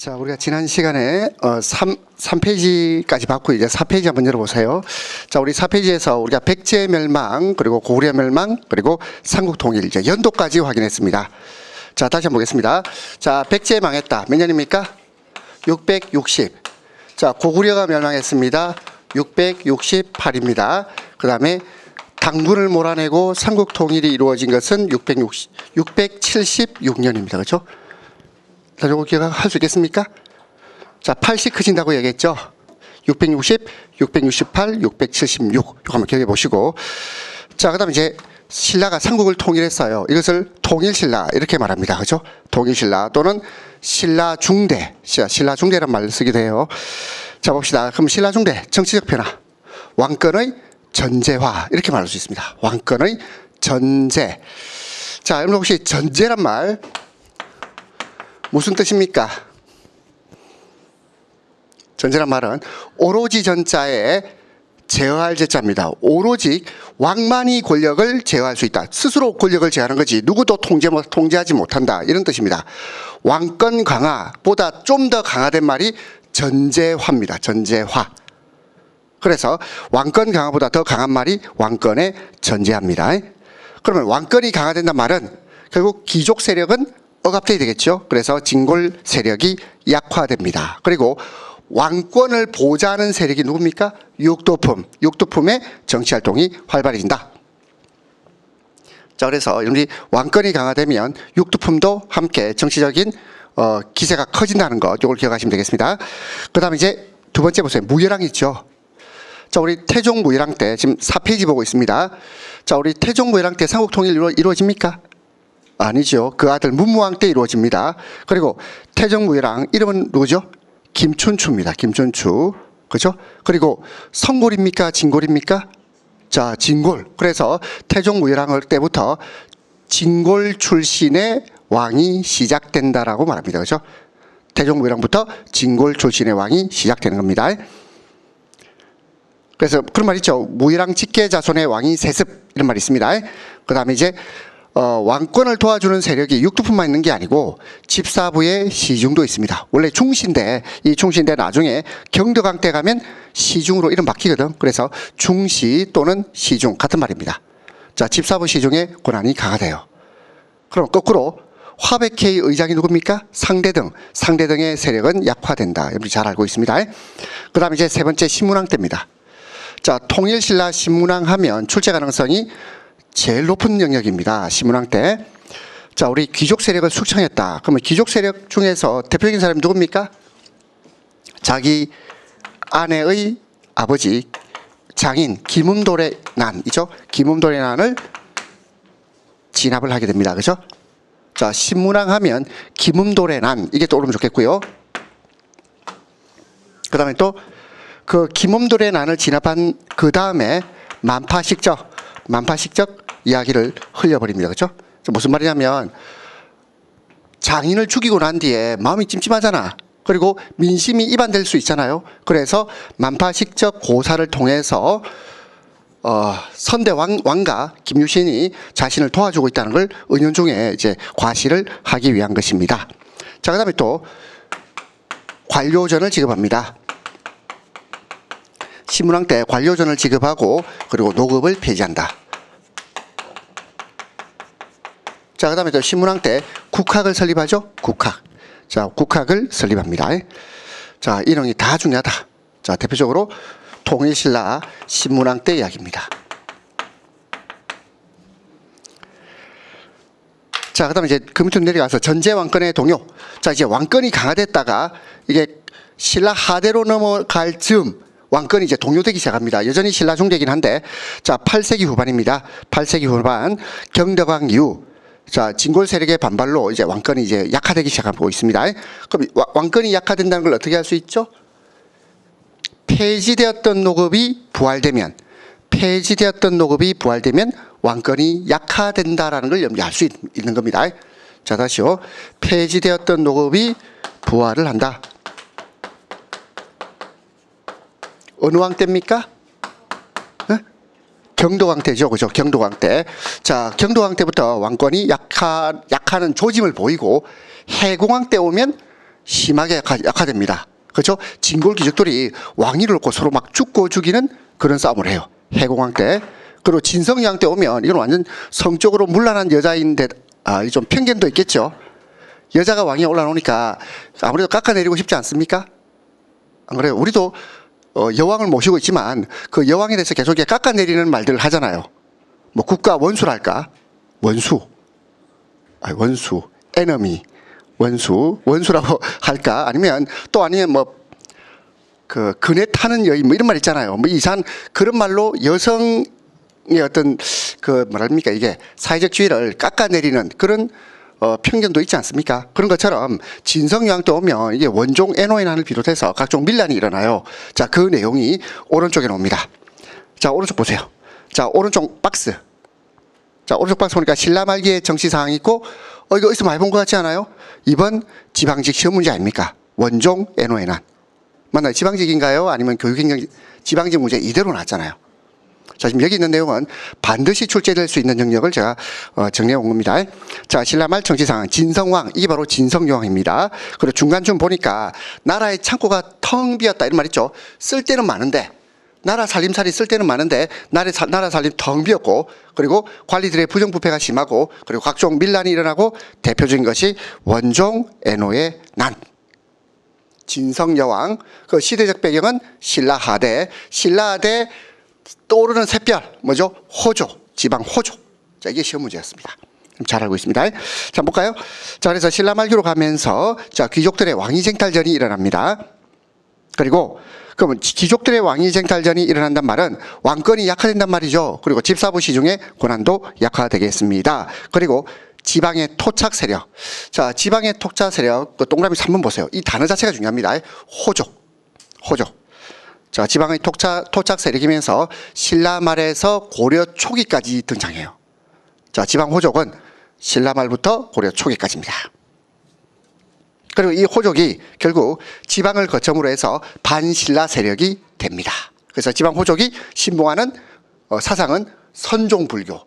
자, 우리가 지난 시간에 3페이지까지 봤고 이제 4페이지 한번 열어보세요. 자, 우리 4페이지에서 우리가 백제 멸망, 그리고 고구려 멸망, 그리고 삼국 통일 이제 연도까지 확인했습니다. 자, 다시 한번 보겠습니다. 자, 백제 망했다. 몇 년입니까? 660. 자, 고구려가 멸망했습니다. 668입니다. 그 다음에 당군을 몰아내고 삼국 통일이 이루어진 것은 676년입니다. 그렇죠? 자, 요거 기억할 수 있겠습니까? 자, 80 커진다고 얘기했죠? 660, 668, 676. 요거 한번 기억해 보시고. 자, 그 다음에 이제 신라가 삼국을 통일했어요. 이것을 통일신라 이렇게 말합니다. 그죠? 통일신라 또는 신라중대. 신라중대란 말을 쓰기도 해요. 자, 봅시다. 그럼 신라중대 정치적 변화. 왕권의 전제화 이렇게 말할 수 있습니다. 왕권의 전제. 자, 여러분 혹시 전제란 말 무슨 뜻입니까? 전제란 말은 오로지 전자에 제어할 제자입니다. 오로지 왕만이 권력을 제어할 수 있다. 스스로 권력을 제어하는 거지 누구도 통제하지 못한다. 이런 뜻입니다. 왕권 강화보다 좀 더 강화된 말이 전제화입니다. 전제화. 그래서 왕권 강화보다 더 강한 말이 왕권의 전제화입니다. 그러면 왕권이 강화된다는 말은 결국 귀족 세력은 억압돼야 되겠죠. 그래서 진골 세력이 약화됩니다. 그리고 왕권을 보좌하는 세력이 누굽니까? 육도품. 육도품의 정치활동이 활발해진다. 자, 그래서 우리 왕권이 강화되면 육도품도 함께 정치적인 기세가 커진다는 것, 이걸 기억하시면 되겠습니다. 그 다음에 이제 두 번째 보세요. 무열왕 있죠. 자, 우리 태종 무열왕 때 지금 4페이지 보고 있습니다. 자, 우리 태종 무열왕 때 삼국 통일 이루어집니까? 아니죠. 그 아들 문무왕 때 이루어집니다. 그리고 태종 무열왕 이름은 누구죠? 김춘추입니다. 김춘추. 그죠? 그리고 성골입니까? 진골입니까? 자, 진골. 그래서 태종 무열왕 때부터 진골 출신의 왕이 시작된다라고 말합니다. 그죠? 태종 무열왕부터 진골 출신의 왕이 시작되는 겁니다. 그래서 그런 말 있죠. 무열왕 직계 자손의 왕이 세습 이런 말이 있습니다. 그 다음에 이제 왕권을 도와주는 세력이 육두품만 있는 게 아니고 집사부의 시중도 있습니다. 원래 중시인데 이 중시인데 나중에 경덕왕 때 가면 시중으로 이름 바뀌거든. 그래서 중시 또는 시중 같은 말입니다. 자, 집사부 시중의 권한이 강화돼요. 그럼 거꾸로 화백회의 의장이 누굽니까? 상대등. 상대등의 세력은 약화된다. 여러분이 잘 알고 있습니다. 그 다음에 이제 세 번째 신문왕 때입니다. 자, 통일신라 신문왕 하면 출제 가능성이 제일 높은 영역입니다. 신문왕 때. 자, 우리 귀족 세력을 숙청했다. 그러면 귀족 세력 중에서 대표적인 사람이 누굽니까? 자기 아내의 아버지 장인 김음돌의 난이죠. 김음돌의 난을 진압을 하게 됩니다. 그죠? 자, 신문왕 하면 김음돌의 난 이게 떠오르면 좋겠고요. 그 다음에 또 그 김음돌의 난을 진압한 그 다음에 만파식적 이야기를 흘려버립니다. 그렇죠? 무슨 말이냐면 장인을 죽이고 난 뒤에 마음이 찜찜하잖아. 그리고 민심이 이반될 수 있잖아요. 그래서 만파식적 고사를 통해서 선대 왕가 김유신이 자신을 도와주고 있다는 걸 은연중에 이제 과시를 하기 위한 것입니다. 자, 그다음에 또 관료전을 지급합니다. 신문왕 때 관료전을 지급하고 그리고 노급을 폐지한다. 자, 그 다음에 또 신문왕 때 국학을 설립하죠? 국학. 자, 국학을 설립합니다. 자, 이 내용이 다 중요하다. 자, 대표적으로 통일신라 신문왕 때 이야기입니다. 자, 그 다음에 이제 그 밑으로 내려가서 전제왕권의 동요. 자, 이제 왕권이 강화됐다가 이게 신라 하대로 넘어갈 즈음 왕권이 이제 동요되기 시작합니다. 여전히 신라 중대이긴 한데, 자, 8세기 후반입니다. 8세기 후반 경덕왕 이후, 자, 진골 세력의 반발로 이제 왕권이 이제 약화되기 시작하고 있습니다. 그럼 왕권이 약화된다는 걸 어떻게 할 수 있죠? 폐지되었던 노급이 부활되면 왕권이 약화된다라는 걸 염두할 수 있는 겁니다. 자, 다시요. 폐지되었던 노급이 부활을 한다. 어느 왕 때입니까? 경도왕 때죠. 그죠? 경도왕 때. 자, 경도왕 때부터 왕권이 약하는 조짐을 보이고 해공왕 때 오면 심하게 약화됩니다. 그렇죠? 진골 귀족들이 왕위를 놓고 서로 막 죽고 죽이는 그런 싸움을 해요. 해공황 때. 그리고 진성여왕 때 오면 이건 완전 성적으로 문란한 여자인데 좀 편견도 있겠죠. 여자가 왕위에 올라오니까 아무래도 깎아내리고 싶지 않습니까? 안 그래요? 우리도 여왕을 모시고 있지만 그 여왕에 대해서 계속 깎아내리는 말들을 하잖아요. 뭐 국가 원수랄까? 원수, 에너미, 원수라고 할까? 아니면 뭐 그 그네 타는 여인 뭐 이런 말 있잖아요. 뭐 이상 그런 말로 여성의 어떤 그 뭐랄까 이게 사회적 지위를 깎아내리는 그런 편견도 있지 않습니까? 그런 것처럼 진성여왕 때 오면 이게 원종 애노인한을 비롯해서 각종 밀란이 일어나요. 자, 그 내용이 오른쪽에 나옵니다. 자, 오른쪽 보세요. 자, 오른쪽 박스. 자, 오른쪽 박스 보니까 신라 말기의 정치 상황이 있고, 이거 어디서 많이 본 것 같지 않아요? 이번 지방직 시험 문제 아닙니까? 원종 애노인한. 맞나요? 지방직인가요? 아니면 교육행정 지방직 문제 이대로 나왔잖아요. 자, 지금 여기 있는 내용은 반드시 출제될 수 있는 영역을 제가 정리해 온 겁니다. 자, 신라말 정치상황 진성왕, 이게 바로 진성여왕입니다. 그리고 중간쯤 보니까 나라의 창고가 텅 비었다 이런 말 있죠. 쓸 때는 많은데 나라 살림살이 쓸 때는 많은데 나라 살림 텅 비었고, 그리고 관리들의 부정부패가 심하고, 그리고 각종 밀란이 일어나고, 대표적인 것이 원종 애노의 난. 진성여왕, 그 시대적 배경은 신라하대 떠오르는 샛별 뭐죠? 호조, 지방 호조. 자, 이게 시험 문제였습니다. 잘 알고 있습니다. 자, 볼까요? 자, 그래서 신라 말기로 가면서 자, 귀족들의 왕위쟁탈전이 일어납니다. 그리고 그러면 귀족들의 왕위쟁탈전이 일어난단 말은 왕권이 약화된단 말이죠. 그리고 집사부 시중의 권한도 약화되겠습니다. 그리고 지방의 토착 세력. 자, 지방의 토착 세력, 그 동그라미 3번 보세요. 이 단어 자체가 중요합니다. 호조. 자, 지방의 토착 세력이면서 신라 말에서 고려 초기까지 등장해요. 자, 지방 호족은 신라 말부터 고려 초기까지입니다. 그리고 이 호족이 결국 지방을 거점으로 해서 반신라 세력이 됩니다. 그래서 지방 호족이 신봉하는 사상은 선종불교,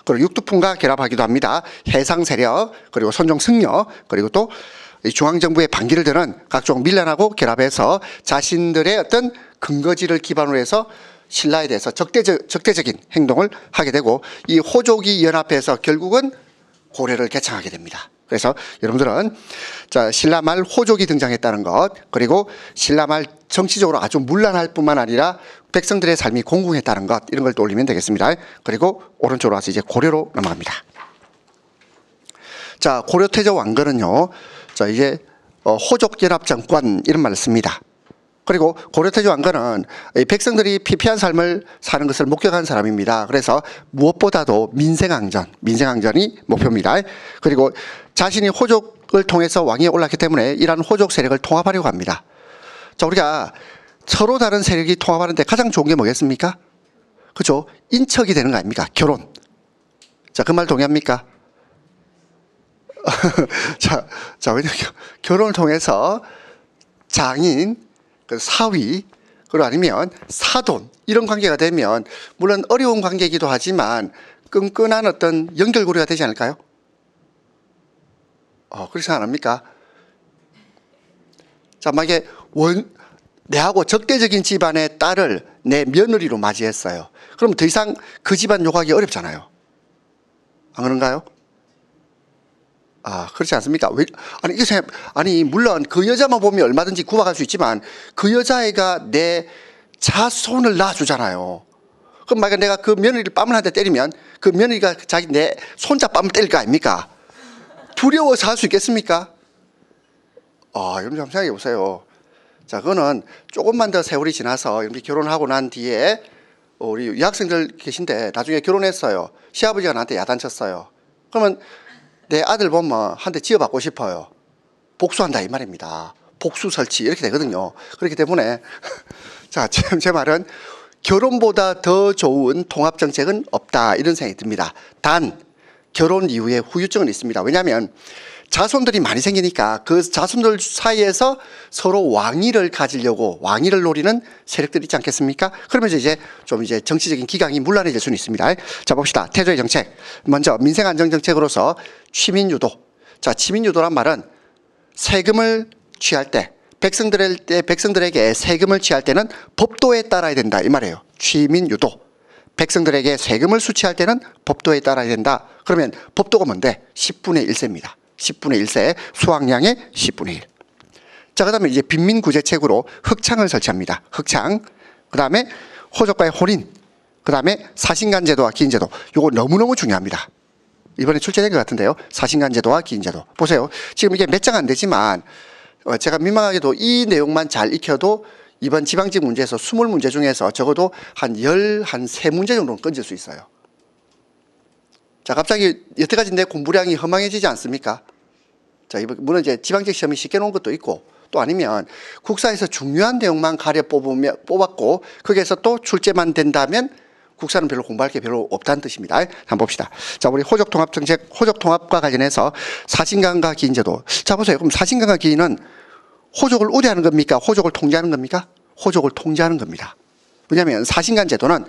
그리고 육두풍과 결합하기도 합니다. 해상 세력, 그리고 선종 승려, 그리고 또 중앙정부의 반기를 드는 각종 밀란하고 결합해서 자신들의 어떤 근거지를 기반으로 해서 신라에 대해서 적대적인 행동을 하게 되고, 이 호족이 연합해서 결국은 고려를 개창하게 됩니다. 그래서 여러분들은 자, 신라말 호족이 등장했다는 것, 그리고 신라말 정치적으로 아주 문란할 뿐만 아니라 백성들의 삶이 공공했다는 것, 이런 걸 떠올리면 되겠습니다. 그리고 오른쪽으로 와서 이제 고려로 넘어갑니다. 자, 고려태조 왕건은요, 자, 이제 호족연합정권 이런 말을 씁니다. 그리고 고려태조 왕건은 백성들이 피폐한 삶을 사는 것을 목격한 사람입니다. 그래서 무엇보다도 민생항전이 목표입니다. 그리고 자신이 호족을 통해서 왕위에 올랐기 때문에 이러한 호족 세력을 통합하려고 합니다. 자, 우리가 서로 다른 세력이 통합하는데 가장 좋은 게 뭐겠습니까? 그렇죠? 인척이 되는 거 아닙니까? 결혼. 자, 그 말 동의합니까? 자, 왜냐면 결혼을 통해서 장인, 그 사위, 그리고 아니면 사돈, 이런 관계가 되면 물론 어려운 관계이기도 하지만 끈끈한 어떤 연결고리가 되지 않을까요? 그렇게 생각 안 합니까? 자, 만약에 내하고 적대적인 집안의 딸을 내 며느리로 맞이했어요. 그럼 더 이상 그 집안 욕하기 어렵잖아요. 안 그런가요? 그렇지 않습니까? 물론 그 여자만 보면 얼마든지 구박할 수 있지만 그 여자애가 내 자손을 낳아주잖아요. 그럼 만약 내가 그 며느리를 뺨을 한 대 때리면 그 며느리가 내 손자 뺨을 때릴 거 아닙니까? 두려워서 할 수 있겠습니까? 여러분 한번 생각해 보세요. 자, 그거는 조금만 더 세월이 지나서 이렇게 결혼하고 난 뒤에 우리 유학생들 계신데 나중에 결혼했어요. 시아버지가 나한테 야단쳤어요. 그러면 내 아들 보면 한 대 지어받고 싶어요. 복수한다 이 말입니다. 복수 설치 이렇게 되거든요. 그렇기 때문에 자, 제 말은 결혼보다 더 좋은 통합정책은 없다 이런 생각이 듭니다. 단 결혼 이후에 후유증은 있습니다. 왜냐하면 자손들이 많이 생기니까 그 자손들 사이에서 서로 왕위를 가지려고 왕위를 노리는 세력들이 있지 않겠습니까? 그러면서 이제 정치적인 기강이 문란해질 수는 있습니다. 자, 봅시다. 태조의 정책. 먼저 민생안정정책으로서 취민유도. 자, 취민유도란 말은 세금을 취할 때, 백성들에게 세금을 취할 때는 법도에 따라야 된다 이 말이에요. 취민유도. 백성들에게 세금을 수취할 때는 법도에 따라야 된다. 그러면 법도가 뭔데? 10분의 1세입니다. 10분의 1세, 수확량의 10분의 1. 자, 그 다음에 이제 빈민구제책으로 흑창을 설치합니다. 흑창. 그 다음에 호족과의 혼인. 그 다음에 사신간제도와 기인제도. 요거 너무너무 중요합니다. 이번에 출제된 것 같은데요. 사신간제도와 기인제도. 보세요. 지금 이게 몇 장 안 되지만 제가 민망하게도 이 내용만 잘 익혀도 이번 지방직 문제에서 20문제 중에서 적어도 한 3문제 정도는 건질 수 있어요. 자, 갑자기 여태까지 내 공부량이 허망해지지 않습니까? 자, 물론 이제 지방직 시험이 쉽게 놓은 것도 있고 또 아니면 국사에서 중요한 내용만 가려 뽑았고 거기에서 또 출제만 된다면 국사는 별로 공부할 게 별로 없다는 뜻입니다. 한번 봅시다. 자, 우리 호족통합정책, 호족통합과 관련해서 사신간과 기인제도. 자, 보세요. 그럼 사신간과 기인은 호족을 우대하는 겁니까? 호족을 통제하는 겁니까? 호족을 통제하는 겁니다. 왜냐하면 사신간 제도는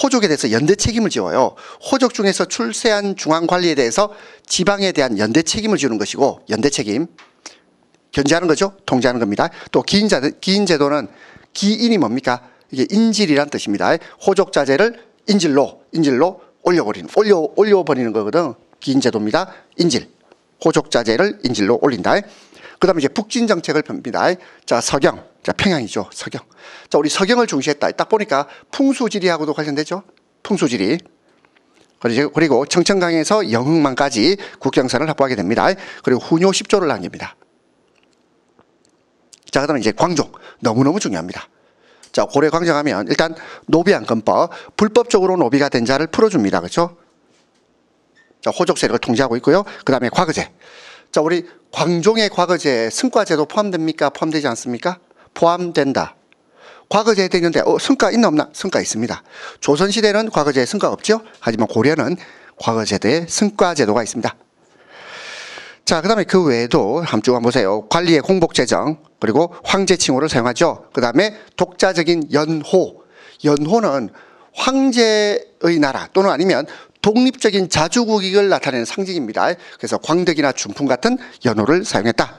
호족에 대해서 연대 책임을 지어요. 호족 중에서 출세한 중앙관리에 대해서 지방에 대한 연대 책임을 지는 것이고, 연대 책임 견제하는 거죠. 통제하는 겁니다. 또 기인 제도는 기인이 뭡니까? 이게 인질이란 뜻입니다. 호족 자제를 인질로 올려버리는 거거든. 기인 제도입니다. 인질. 호족 자제를 인질로 올린다. 그 다음에 이제 북진 정책을 펴니다. 자, 서경. 자, 평양이죠. 서경. 자, 우리 서경을 중시했다. 딱 보니까 풍수지리하고도 관련되죠. 풍수지리. 그리고 청천강에서 영흥만까지 국경선을 확보하게 됩니다. 그리고 훈요 10조를 남깁니다. 자, 그 다음에 이제 광종. 너무너무 중요합니다. 자, 고려 광정하면 일단 노비안건법. 불법적으로 노비가 된 자를 풀어줍니다. 그렇죠? 자, 호족 세력을 통제하고 있고요. 그 다음에 과거제. 자, 우리 광종의 과거제에 승과제도 포함됩니까? 포함되지 않습니까? 포함된다. 과거제에 되는데 승과 있나 없나? 승과 있습니다. 조선시대는 과거제에 승과 없죠? 하지만 고려는 과거제도에 승과제도가 있습니다. 자, 그 다음에 그 외에도 한번 보세요. 관리의 공복재정, 그리고 황제칭호를 사용하죠. 그 다음에 독자적인 연호. 연호는 황제의 나라 또는 아니면 독립적인 자주국익을 나타내는 상징입니다. 그래서 광덕이나 준풍 같은 연호를 사용했다.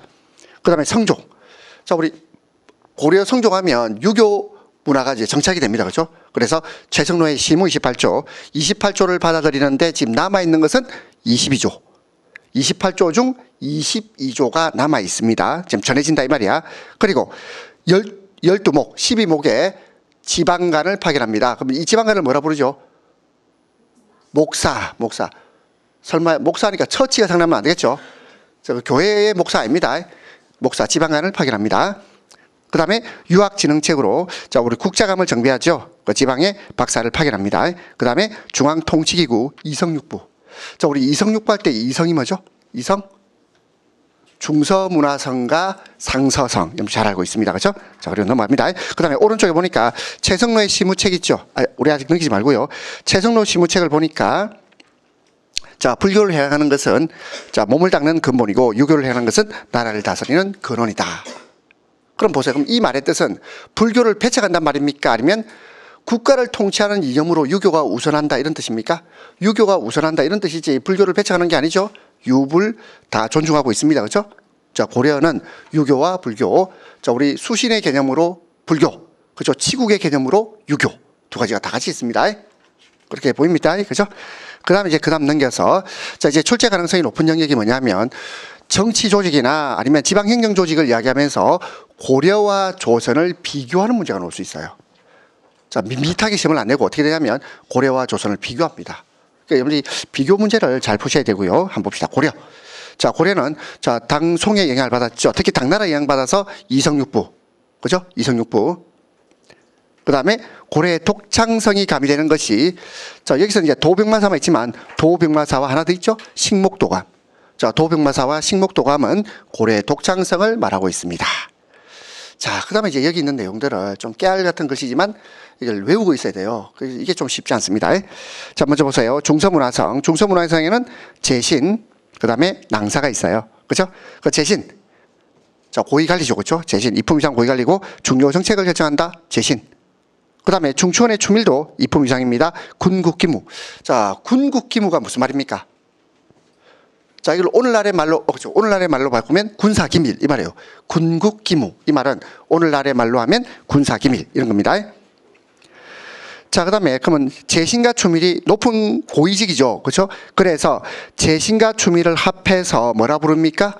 그 다음에 성종. 자, 우리 고려 성종하면 유교 문화가 이제 정착이 됩니다. 그렇죠? 그래서 최성로의 시무 28조, 28조를 받아들이는데 지금 남아있는 것은 22조. 28조 중 22조가 남아 있습니다. 지금 전해진다 이 말이야. 그리고 12목, 12목에 지방간을 파견합니다. 그럼 이 지방간을 뭐라 부르죠? 목사. 설마 목사니까 처치가 생각나면 안 되겠죠? 교회의 목사 아닙니다. 목사 지방간을 파견합니다. 그 다음에 유학진흥책으로 자, 우리 국자감을 정비하죠. 그 지방에 박사를 파견합니다. 그 다음에 중앙통치기구 이성육부. 자, 우리 이성육부 할 때 이성이 뭐죠? 이성? 중서문화성과 상서성. 잘 알고 있습니다. 그렇죠? 자, 그리고 넘어갑니다. 그 다음에 오른쪽에 보니까 최성로의 시무책 있죠? 우리 아직 넘기지 말고요. 최성로 시무책을 보니까 자, 불교를 해양하는 것은 자, 몸을 닦는 근본이고 유교를 해양하는 것은 나라를 다스리는 근원이다. 그럼 보세요. 그럼 이 말의 뜻은 불교를 배척한단 말입니까? 아니면 국가를 통치하는 이념으로 유교가 우선한다 이런 뜻입니까? 유교가 우선한다 이런 뜻이지 불교를 배척하는 게 아니죠. 유불 다 존중하고 있습니다. 그렇죠? 자, 고려는 유교와 불교. 자, 우리 수신의 개념으로 불교. 그렇죠? 치국의 개념으로 유교. 두 가지가 다 같이 있습니다. 그렇게 보입니다. 그렇죠? 그다음에 이제 그다음 넘겨서 자, 이제 출제 가능성이 높은 영역이 뭐냐면 정치 조직이나 아니면 지방 행정 조직을 이야기하면서 고려와 조선을 비교하는 문제가 나올 수 있어요. 자, 밋밋하게 시험을 안 내고 어떻게 되냐면 고려와 조선을 비교합니다. 그러니까 여러분이 비교 문제를 잘 푸셔야 되고요. 한번 봅시다. 고려. 자, 고려는 자, 당송의 영향을 받았죠. 특히 당나라 영향 받아서 이성육부. 그죠? 이성육부. 그 다음에 고려의 독창성이 가미되는 것이 자, 여기서 이제 도병마사만 있지만 도병마사와 하나 더 있죠? 식목도감. 자, 도병마사와 식목도감은 고려의 독창성을 말하고 있습니다. 자, 그 다음에 이제 여기 있는 내용들을 좀 깨알 같은 글씨지만 이걸 외우고 있어야 돼요. 이게 좀 쉽지 않습니다. 자, 먼저 보세요. 중서문화성. 중서문화성에는 제신, 그 다음에 낭사가 있어요. 그죠? 그 제신. 자, 고위관리죠. 그죠? 제신. 이품위상 고위관리고 중요 정책을 결정한다. 제신. 그 다음에 중추원의 추밀도 이품위상입니다. 군국기무. 자, 군국기무가 무슨 말입니까? 자, 이걸 오늘날의 말로, 그렇죠. 오늘날의 말로 바꾸면 군사기밀 이 말이에요. 군국기무 이 말은 오늘날의 말로 하면 군사기밀 이런 겁니다. 자, 그 다음에 그러면 재신과 추밀이 높은 고위직이죠. 그렇죠? 그래서 재신과 추밀을 합해서 뭐라 부릅니까?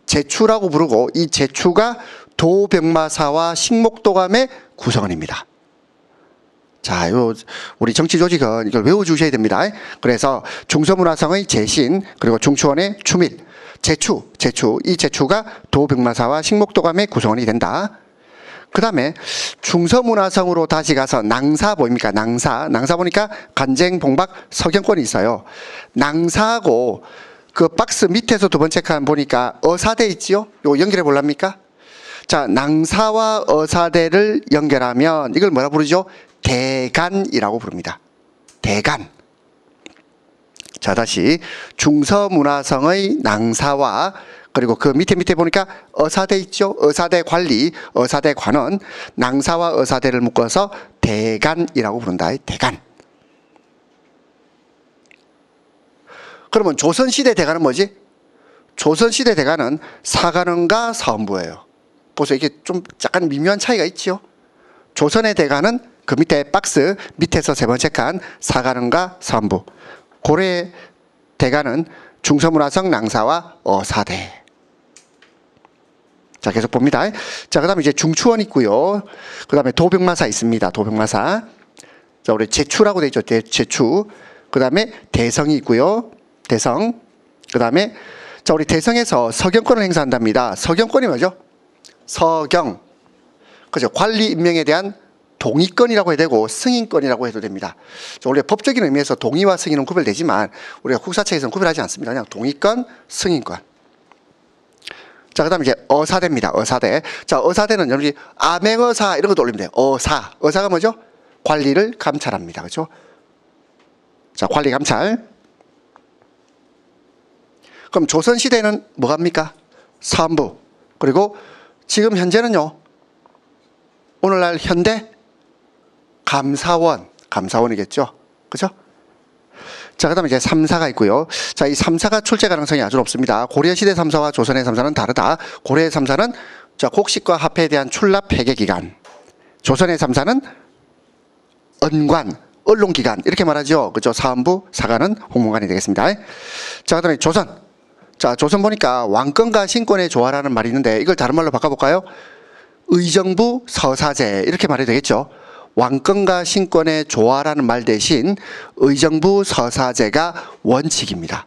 제추라고 부르고 이 제추가 도병마사와 식목도감의 구성원입니다. 자, 요 우리 정치 조직은 이걸 외워주셔야 됩니다. 그래서 중서문화성의 재신 그리고 중추원의 추밀, 제추 이 제추가 도병마사와 식목도감의 구성원이 된다. 그 다음에 중서문화성으로 다시 가서 낭사 보입니까? 낭사 보니까 간쟁, 봉박, 서경권이 있어요. 낭사하고 그 박스 밑에서 두 번째 칸 보니까 어사대 있지요? 요거 연결해 볼랍니까? 자, 낭사와 어사대를 연결하면 이걸 뭐라 부르죠? 대간이라고 부릅니다. 대간. 자, 다시 중서문화성의 낭사와 그리고 그 밑에 보니까 어사대 있죠? 어사대 관리, 어사대 관원, 낭사와 어사대를 묶어서 대간이라고 부른다. 대간. 그러면 조선시대 대간은 뭐지? 조선시대 대간은 사관원과 사원부예요. 보세요. 이게 좀 약간 미묘한 차이가 있죠? 조선의 대간은 그 밑에 박스 밑에서 세 번째 칸 사관원과 사원부. 고려의 대간은 중서문화성 낭사와 어사대. 자, 계속 봅니다. 자, 그 다음에 이제 중추원 있고요. 그 다음에 도병마사 있습니다. 도병마사. 자, 우리 제추라고 되어 있죠. 제추. 그 다음에 대성이 있고요. 대성. 그 다음에 자, 우리 대성에서 서경권을 행사한답니다. 서경권이 뭐죠? 서경. 그죠? 관리 임명에 대한 동의권이라고 해야 되고 승인권이라고 해도 됩니다. 원래 법적인 의미에서 동의와 승인은 구별되지만 우리가 국사책에서는 구별하지 않습니다. 그냥 동의권, 승인권. 자, 그 다음에 이제 어사대입니다. 어사대. 자, 어사대는 여러분이 암행어사 이런 것도 올리면 돼요. 어사가 뭐죠? 관리를 감찰합니다. 그렇죠? 자, 관리 감찰. 그럼 조선시대는 뭐 합니까? 사원부. 그리고 지금 현재는요. 오늘날 현대 감사원이겠죠. 그죠? 자, 그 다음에 이제 3사가 있고요. 자, 이 3사가 출제 가능성이 아주 높습니다. 고려시대 3사와 조선의 3사는 다르다. 고려의 3사는 자, 곡식과 화폐에 대한 출납 회계 기간. 조선의 3사는 언관, 언론기관. 이렇게 말하죠. 그죠? 사원부, 사관은 홍문관이 되겠습니다. 자, 그 다음에 조선. 자, 조선 보니까 왕권과 신권의 조화라는 말이 있는데 이걸 다른 말로 바꿔볼까요? 의정부 서사제. 이렇게 말해도 되겠죠. 왕권과 신권의 조화라는 말 대신 의정부 서사제가 원칙입니다.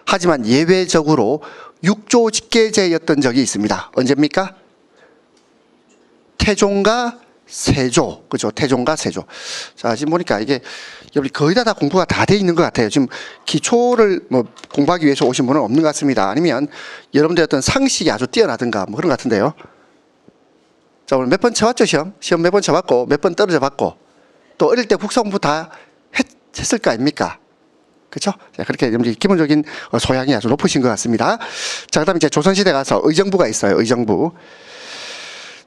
하지만 예외적으로 육조 직계제였던 적이 있습니다. 언제입니까? 태종과 세조. 그죠? 태종과 세조. 자, 지금 보니까 이게 여러분 거의 다 공부가 다 돼 있는 것 같아요. 지금 기초를 뭐 공부하기 위해서 오신 분은 없는 것 같습니다. 아니면 여러분들 어떤 상식이 아주 뛰어나든가 뭐 그런 것 같은데요. 자, 오늘 몇 번 쳐봤죠, 시험? 시험 몇 번 쳐봤고, 몇 번 떨어져 봤고, 또 어릴 때 국사 공부 다 했을 거 아닙니까? 그렇죠? 자, 그렇게 기본적인 소양이 아주 높으신 것 같습니다. 자, 그 다음에 이제 조선시대 가서 의정부가 있어요, 의정부.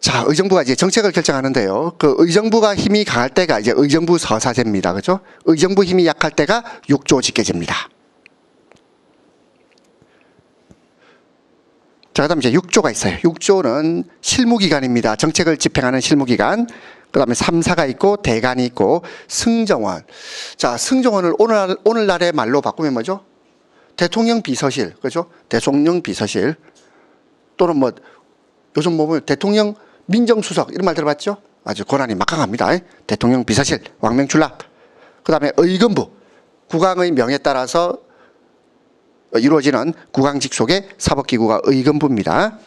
자, 의정부가 이제 정책을 결정하는데요. 그 의정부가 힘이 강할 때가 이제 의정부 서사제입니다. 그렇죠? 의정부 힘이 약할 때가 육조 직계제입니다. 자, 그 다음에 이제 6조가 있어요. 6조는 실무기관입니다. 정책을 집행하는 실무기관. 그 다음에 3사가 있고, 대관이 있고, 승정원. 자, 승정원을 오늘날의 말로 바꾸면 뭐죠? 대통령 비서실. 그죠? 대통령 비서실. 또는 뭐, 요즘 보면 대통령 민정수석. 이런 말 들어봤죠? 아주 권한이 막강합니다. 대통령 비서실, 왕명출납. 그 다음에 의금부. 국왕의 명에 따라서 이루어지는 국왕직속의 사법기구가 의금부입니다.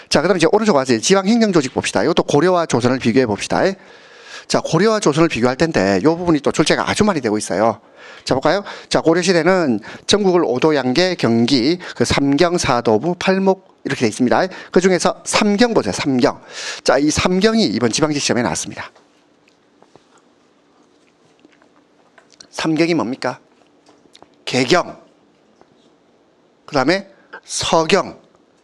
자, 그 다음에 이제 오른쪽 와서 지방행정조직 봅시다. 이것도 고려와 조선을 비교해 봅시다. 자, 고려와 조선을 비교할 텐데 이 부분이 또 출제가 아주 많이 되고 있어요. 자, 볼까요? 자, 고려시대는 전국을 오도양계, 경기, 그 삼경, 사도부, 팔목 이렇게 되어 있습니다. 그 중에서 삼경 보세요. 삼경. 자, 이 삼경이 이번 지방직 시험에 나왔습니다. 삼경이 뭡니까? 개경. 그 다음에 서경,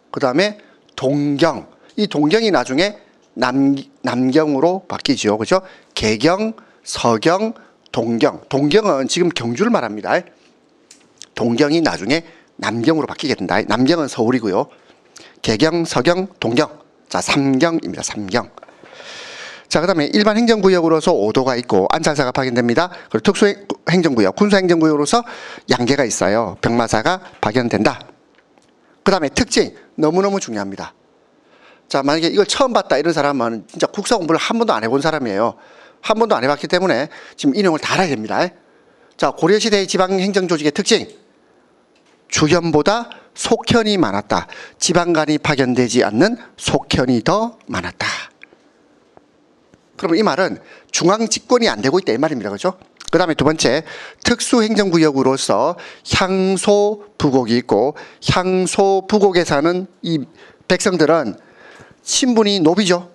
그 다음에 동경. 이 동경이 나중에 남경으로 바뀌죠. 그죠? 개경, 서경, 동경. 동경은 지금 경주를 말합니다. 동경이 나중에 남경으로 바뀌게 된다. 남경은 서울이고요. 개경, 서경, 동경. 자, 3경입니다. 3경. 자, 그 다음에 일반 행정구역으로서 5도가 있고 안산사가 파견됩니다. 그리고 특수행정구역, 군사행정구역으로서 양계가 있어요. 병마사가 파견된다. 그 다음에 특징, 너무너무 중요합니다. 자, 만약에 이걸 처음 봤다 이런 사람은 진짜 국사 공부를 한 번도 안 해본 사람이에요. 한 번도 안 해봤기 때문에 지금 이 내용을 다 알아야 됩니다. 자, 고려시대의 지방행정조직의 특징, 주현보다 속현이 많았다. 지방간이 파견되지 않는 속현이 더 많았다. 그러면 이 말은 중앙 집권이 안 되고 있다 이 말입니다. 그렇죠? 그 다음에 두 번째, 특수행정구역으로서 향소부곡이 있고 향소부곡에 사는 이 백성들은 신분이 노비죠?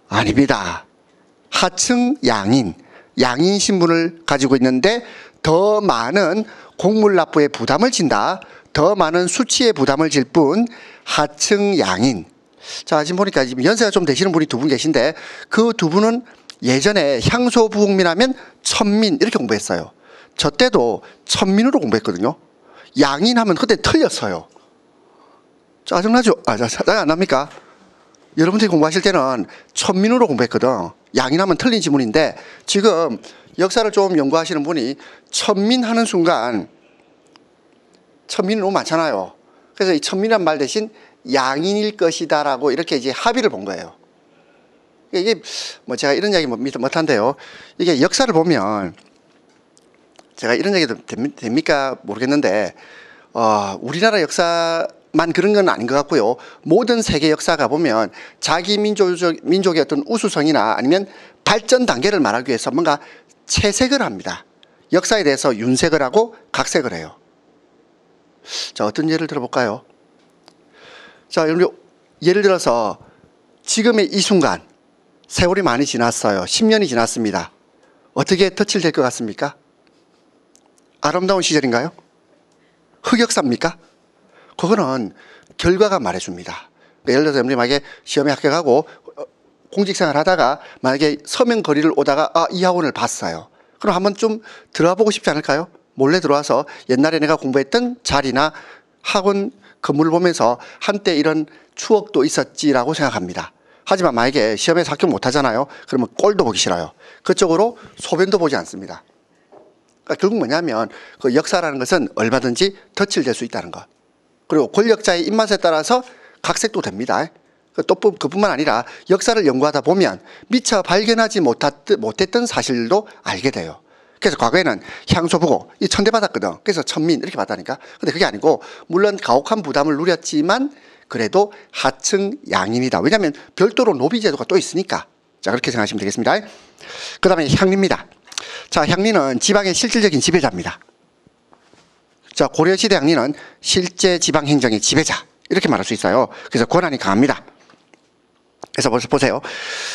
아닙니다. 하층 양인, 양인 신분을 가지고 있는데 더 많은 공물 납부의 부담을 진다. 더 많은 수치의 부담을 질 뿐 하층 양인. 자, 지금 보니까 지금 연세가 좀 되시는 분이 두 분 계신데 그 두 분은 예전에 향소부곡민하면 천민 이렇게 공부했어요. 저 때도 천민으로 공부했거든요. 양인하면 그때 틀렸어요. 짜증나죠? 짜증 안 납니까? 여러분들이 공부하실 때는 천민으로 공부했거든. 양인하면 틀린 지문인데 지금 역사를 좀 연구하시는 분이 천민하는 순간 천민이 너무 많잖아요. 그래서 이 천민이란 말 대신 양인일 것이다라고 이렇게 이제 합의를 본 거예요. 이게 뭐 제가 이런 이야기 못한데요. 이게 역사를 보면 제가 이런 얘기도 됩니까 모르겠는데 우리나라 역사만 그런 건 아닌 것 같고요. 모든 세계 역사가 보면 자기 민족의 어떤 우수성이나 아니면 발전 단계를 말하기 위해서 뭔가 채색을 합니다. 역사에 대해서 윤색을 하고 각색을 해요. 자, 어떤 예를 들어볼까요? 자, 예를 들어서 지금의 이 순간 세월이 많이 지났어요. 10년이 지났습니다. 어떻게 덧칠될 것 같습니까? 아름다운 시절인가요? 흑역사입니까? 그거는 결과가 말해줍니다. 예를 들어서 여러분이 만약에 시험에 합격하고 공직생활 하다가 만약에 서명 거리를 오다가 이 학원을 봤어요. 그럼 한번 좀 들어와 보고 싶지 않을까요? 몰래 들어와서 옛날에 내가 공부했던 자리나 학원 건물을 보면서 한때 이런 추억도 있었지라고 생각합니다. 하지만 만약에 시험에서 합격 못하잖아요. 그러면 꼴도 보기 싫어요. 그쪽으로 소변도 보지 않습니다. 그러니까 결국 뭐냐면 그 역사라는 것은 얼마든지 덧칠될 수 있다는 것. 그리고 권력자의 입맛에 따라서 각색도 됩니다. 또 그뿐만 아니라 역사를 연구하다 보면 미처 발견하지 못했던 사실도 알게 돼요. 그래서 과거에는 향소부곡, 이 천대받았거든. 그래서 천민 이렇게 받다니까. 근데 그게 아니고 물론 가혹한 부담을 누렸지만 그래도 하층 양인이다. 왜냐하면 별도로 노비제도가 또 있으니까. 자, 그렇게 생각하시면 되겠습니다. 그 다음에 향리입니다. 자, 향리는 지방의 실질적인 지배자입니다. 자, 고려시대 향리는 실제 지방행정의 지배자 이렇게 말할 수 있어요. 그래서 권한이 강합니다. 그래서 보세요.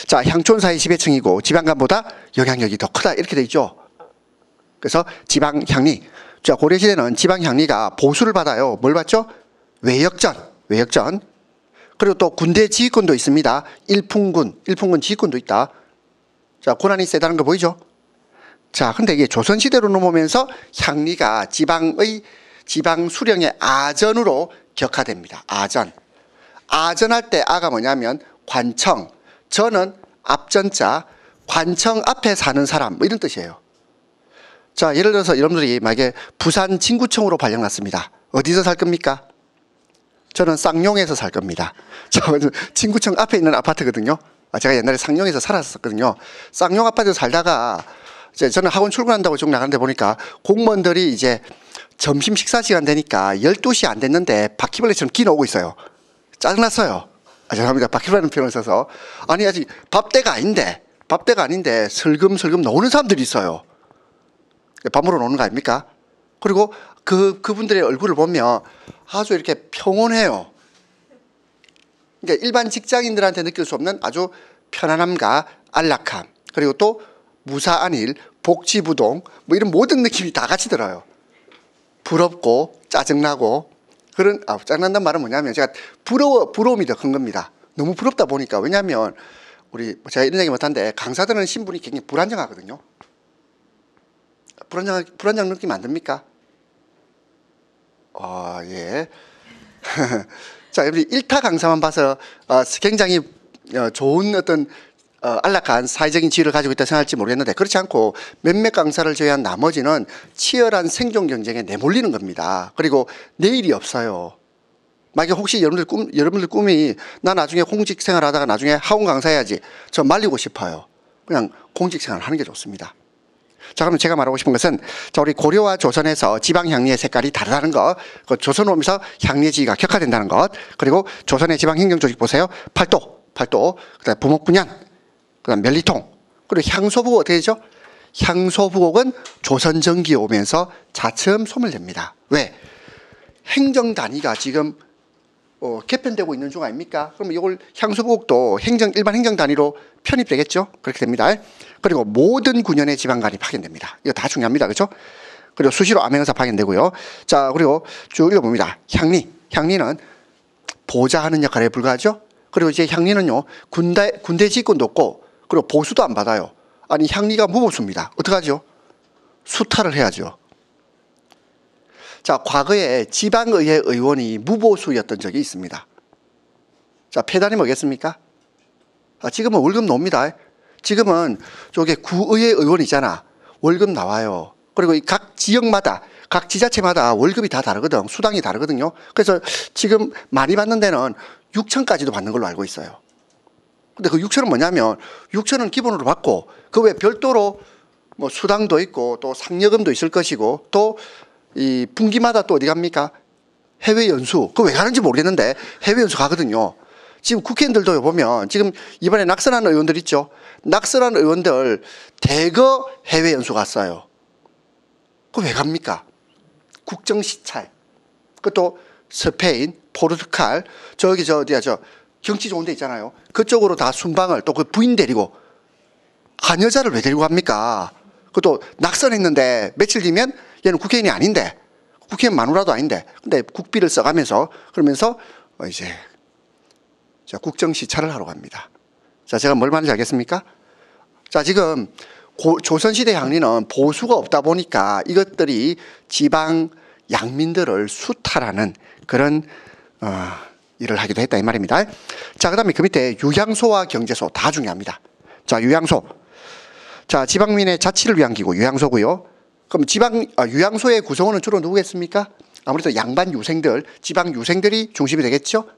자, 향촌사의 지배층이고 지방간보다 영향력이 더 크다 이렇게 돼 있죠. 그래서 지방향리. 자, 고려시대는 지방향리가 보수를 받아요. 뭘 받죠? 외역전. 그리고 또 군대 지휘권도 있습니다. 일품군 지휘권도 있다. 자, 권한이 세다는 거 보이죠? 자, 근데 이게 조선시대로 넘어오면서 향리가 지방 수령의 아전으로 격화됩니다. 아전할 때 아가 뭐냐면 관청. 저는 앞전자, 관청 앞에 사는 사람 뭐 이런 뜻이에요. 자, 예를 들어서 여러분들이 만약에 부산 진구청으로 발령났습니다. 어디서 살 겁니까? 저는 쌍용에서 살 겁니다. 진구청 앞에 있는 아파트거든요. 제가 옛날에 쌍용에서 살았었거든요. 쌍용 아파트에서 살다가 이제 저는 학원 출근한다고 쭉 나가는데 보니까 공무원들이 이제 점심 식사 시간 되니까 12시 안 됐는데 바퀴벌레처럼 기어오고 있어요. 짜증났어요. 죄송합니다. 바퀴벌레라는 표현을 써서. 아니, 아직 밥때가 아닌데 슬금슬금 나오는 사람들이 있어요. 밥 먹으러 오는 거 아닙니까? 그리고 그분들의 얼굴을 보면 아주 이렇게 평온해요. 그러니까 일반 직장인들한테 느낄 수 없는 아주 편안함과 안락함, 그리고 또 무사안일, 복지부동 뭐 이런 모든 느낌이 다 같이 들어요. 부럽고 짜증나고 그런 짜증난다는 말은 뭐냐면 제가 부러움이 더 큰 겁니다. 너무 부럽다 보니까. 왜냐하면 제가 이런 얘기 못한데 강사들은 신분이 굉장히 불안정하거든요. 불안정 느낌 안 듭니까? 예. 자, 여러분 일타 강사만 봐서 굉장히 좋은 어떤 안락한 사회적인 지위를 가지고 있다 생각할지 모르겠는데 그렇지 않고 몇몇 강사를 제외한 나머지는 치열한 생존 경쟁에 내몰리는 겁니다. 그리고 내일이 없어요. 만약에 혹시 여러분들 꿈이 나 나중에 공직 생활하다가 나중에 학원 강사해야지 저 말리고 싶어요. 그냥 공직 생활 하는 게 좋습니다. 자, 그러면 제가 말하고 싶은 것은 자, 우리 고려와 조선에서 지방 향리의 색깔이 다르다는 것, 그 조선 오면서 향리의 지위가 격화된다는 것, 그리고 조선의 지방 행정 조직 보세요. 팔도, 그다음 부목분양, 그다음 멸리통, 그리고 향소부곡 어떻게 되죠? 향소부곡은 조선 전기에 오면서 차츰 소멸됩니다. 왜? 행정 단위가 지금 개편되고 있는 중 아닙니까? 그러면 이걸 향소부곡도 일반 행정 단위로 편입되겠죠? 그렇게 됩니다. 그리고 모든 군현의 지방관이 파견됩니다. 이거 다 중요합니다. 그렇죠? 그리고 수시로 암행의사 파견되고요. 자, 그리고 쭉 읽어봅니다. 향리는 보좌하는 역할에 불과하죠? 그리고 이제 향리는요, 군대 지휘권도 없고, 그리고 보수도 안 받아요. 아니, 향리가 무보수입니다. 어떡하죠? 수탈을 해야죠. 자, 과거에 지방의회 의원이 무보수였던 적이 있습니다. 자, 폐단이 뭐겠습니까? 지금은 월급 놉니다. 지금은 저게 구의회 의원이잖아. 월급 나와요. 그리고 각 지역마다, 각 지자체마다 월급이 다 다르거든. 수당이 다르거든요. 그래서 지금 많이 받는 데는 6천까지도 받는 걸로 알고 있어요. 근데 그 6천은 뭐냐면 6천은 기본으로 받고 그 외에 별도로 뭐 수당도 있고 또 상여금도 있을 것이고 또 이 분기마다 또 어디 갑니까? 해외 연수. 그거 왜 가는지 모르겠는데 해외 연수 가거든요. 지금 국회의원들도 보면 지금 이번에 낙선한 의원들 있죠. 낙선한 의원들 대거 해외 연수 갔어요. 그거 왜 갑니까? 국정 시찰. 그것도 스페인, 포르투갈, 저기 어디야 경치 좋은 데 있잖아요. 그쪽으로 다 순방을 또 그 부인 데리고 한 여자를 왜 데리고 갑니까? 그것도 낙선했는데 며칠 뒤면 얘는 국회의원이 아닌데 국회의원 마누라도 아닌데 근데 국비를 써가면서 그러면서 이제 국정 시찰을 하러 갑니다. 자, 제가 뭘 말하는지 알겠습니까? 자, 지금 조선시대 향리는 보수가 없다 보니까 이것들이 지방 양민들을 수탈하는 그런 일을 하기도 했다 이 말입니다. 자, 그다음에 그 밑에 유향소와 경제소 다 중요합니다. 자, 유향소. 자, 지방민의 자치를 위한 기구 유향소고요. 그럼 유향소의 구성원은 주로 누구겠습니까? 아무래도 양반 유생들, 지방 유생들이 중심이 되겠죠.